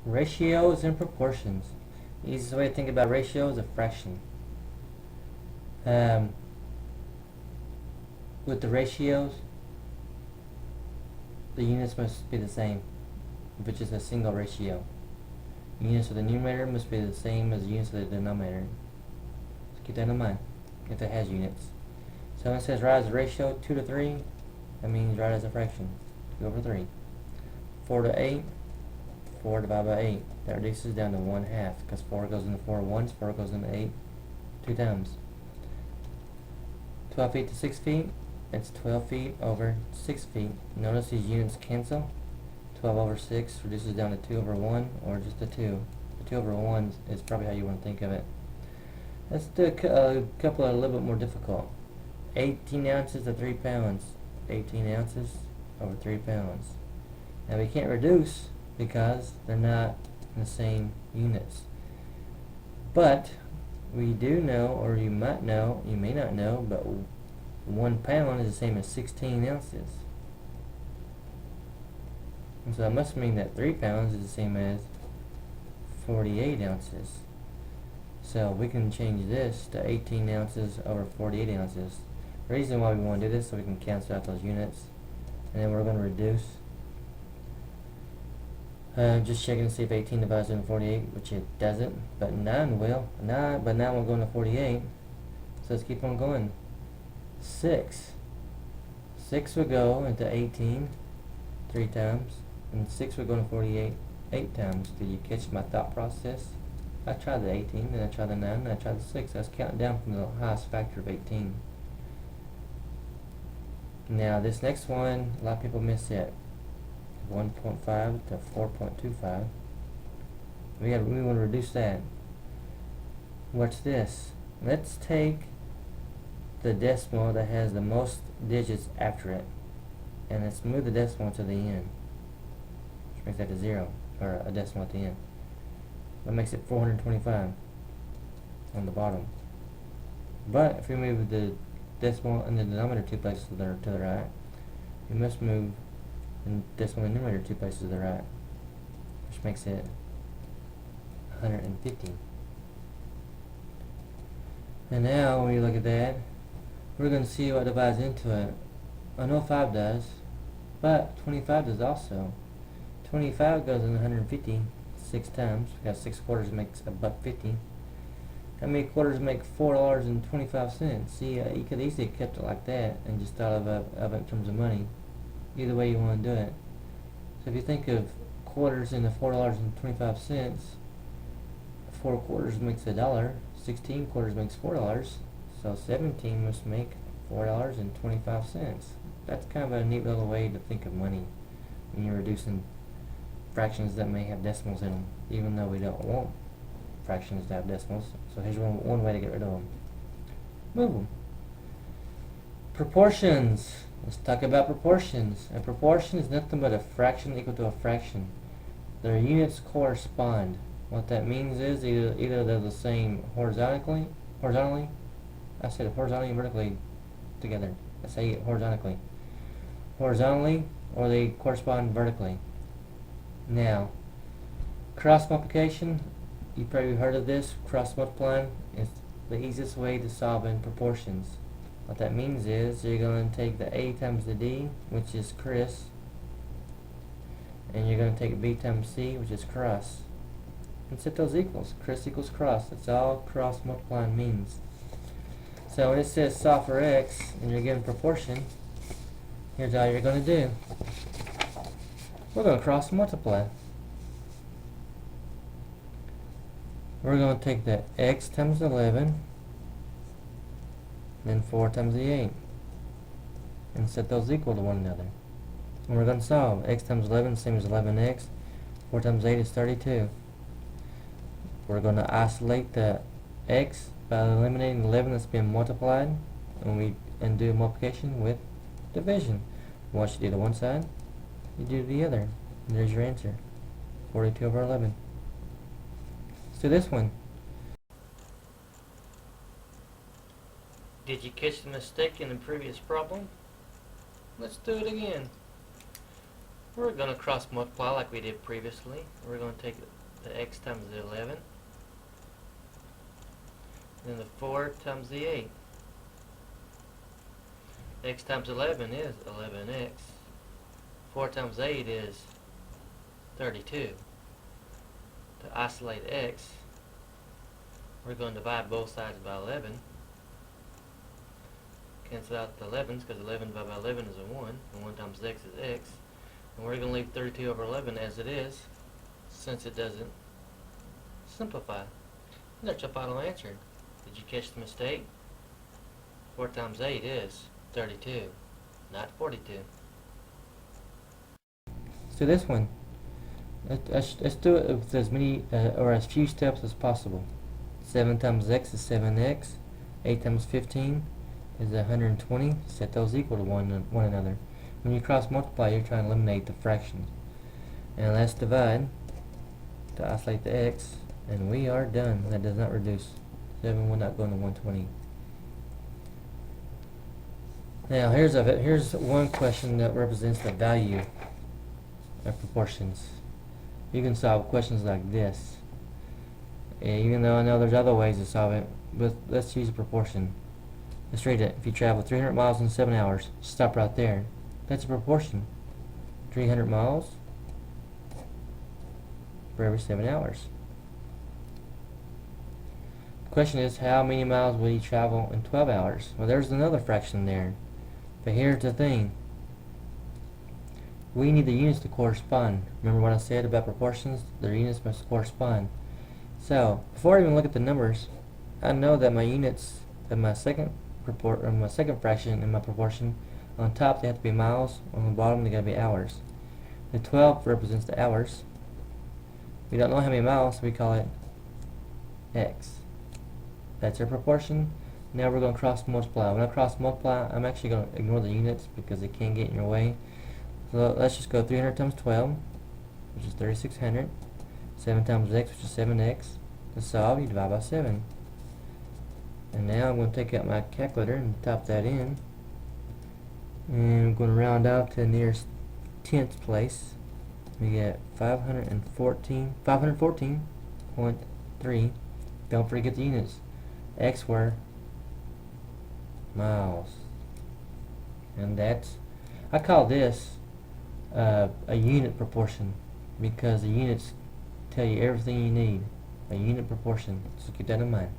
Ratios and proportions. The easiest way to think about ratio is a fraction. With the ratios, the units must be the same, if it's just a single ratio. Units of the numerator must be the same as the units of the denominator. So keep that in mind, if it has units. So when it says write as a ratio, 2 to 3, that means write as a fraction, 2 over 3. 4 to 8, 4 divided by 8. That reduces down to 1/2, because 4 goes into 4 once, 4 goes into 8 2 times. 12 feet to 6 feet, it's 12 feet over 6 feet. Notice these units cancel. 12 over 6 reduces down to 2 over 1, or just a 2. The 2 over 1 is probably how you want to think of it. Let's do a couple that are a little bit more difficult. 18 ounces to 3 pounds. 18 ounces over 3 pounds. Now we can't reduce because they're not in the same units. But we do know, or you might know, you may not know, but 1 pound is the same as 16 ounces. And so that must mean that 3 pounds is the same as 48 ounces. So we can change this to 18 ounces over 48 ounces. The reason why we want to do this so we can cancel out those units. And then we're going to reduce. Just checking to see if 18 divides into 48, which it doesn't, but 9 will. But 9 will go into 48. So let's keep on going. 6 will go into 18 3 times, and 6 will go into 48 8 times. Did you catch my thought process? I tried the 18, then I tried the 9, then I tried the 6. I was counting down from the highest factor of 18. Now this next one, a lot of people miss it. 1.5 to 4.25. We want to reduce that. What's this? Let's take the decimal that has the most digits after it, and let's move the decimal to the end, which makes that a 0, or a decimal at the end. That makes it 425 on the bottom. But if we move the decimal and the denominator 2 places to the right, we must move the decimal and numerator 2 places to the right, which makes it 150. And now when you look at that, we're going to see what divides into it. I know 5 does, but 25 does also. 25 goes in 150 6 times. We got 6 quarters makes $1.50. How many quarters make $4.25? See, you could easily have kept it like that and just thought of it in terms of money. Either way you want to do it. So if you think of quarters into $4.25, 4 quarters makes $1. 16 quarters makes $4. So 17 must make $4.25. That's kind of a neat little way to think of money when you're reducing fractions that may have decimals in them, even though we don't want fractions to have decimals. So here's one way to get rid of them. Move them. Proportions. Let's talk about proportions. A proportion is nothing but a fraction equal to a fraction. Their units correspond. What that means is either they're the same horizontally. I said horizontally and vertically together. I say it horizontally. Horizontally, or they correspond vertically. Now, cross multiplication, you've probably heard of this. Cross multiplying is the easiest way to solve in proportions. What that means is you're going to take the A times the D, which is Chris, and you're going to take B times C, which is cross, and set those equals. Chris equals cross. That's all cross multiplying means. So when it says solve for X and you're given proportion, here's all you're going to do. We're going to cross multiply. We're going to take the X times 11, then 4 times the 8, and set those equal to one another. And we're going to solve. X times 11 is the same as 11x. 4 times 8 is 32. We're going to isolate the X by eliminating 11 that's been multiplied, and do multiplication with division. Once you do to one side, you do the other. And there's your answer. 42 over 11. Let's do this one. Did you catch the mistake in the previous problem? Let's do it again. We're going to cross multiply like we did previously. We're going to take the x times the 11, then the 4 times the 8. X times 11 is 11x. 4 times 8 is 32. To isolate x, we're going to divide both sides by 11. Cancel out the 11s because 11 divided by 11 is a 1, and 1 times x is x. And we're going to leave 32 over 11 as it is, since it doesn't simplify. And that's your final answer. Did you catch the mistake? 4 times 8 is 32, not 42. So this one, let's do it with as many or as few steps as possible. 7 times x is 7x. 8 times 15 is 120. Set those equal to one another. When you cross multiply, you're trying to eliminate the fractions. And let's divide to isolate the x, and we are done. That does not reduce. 7 will not go into 120. Now here's one question that represents the value of proportions. You can solve questions like this. Even though I know there's other ways to solve it, but let's use a proportion. Let's read it. If you travel 300 miles in 7 hours, stop right there. That's a proportion. 300 miles for every 7 hours. The question is, how many miles will you travel in 12 hours? Well, there's another fraction there. But here's the thing. We need the units to correspond. Remember what I said about proportions? Their units must correspond. So, before I even look at the numbers, I know that my units of my second fraction and my proportion, on top they have to be miles, on the bottom they got to be hours. The 12 represents the hours. We don't know how many miles, so we call it x. That's our proportion. Now we're going to cross multiply. When I cross multiply, I'm actually going to ignore the units because they can get in your way. So let's just go 300 times 12, which is 3600. 7 times x, which is 7x. To solve, you divide by 7. And now I'm going to take out my calculator and type that in. And I'm going to round out to the nearest tenth place. We get 514.3. Don't forget the units. X were miles. And that's, I call this a unit proportion, because the units tell you everything you need. A unit proportion. So keep that in mind.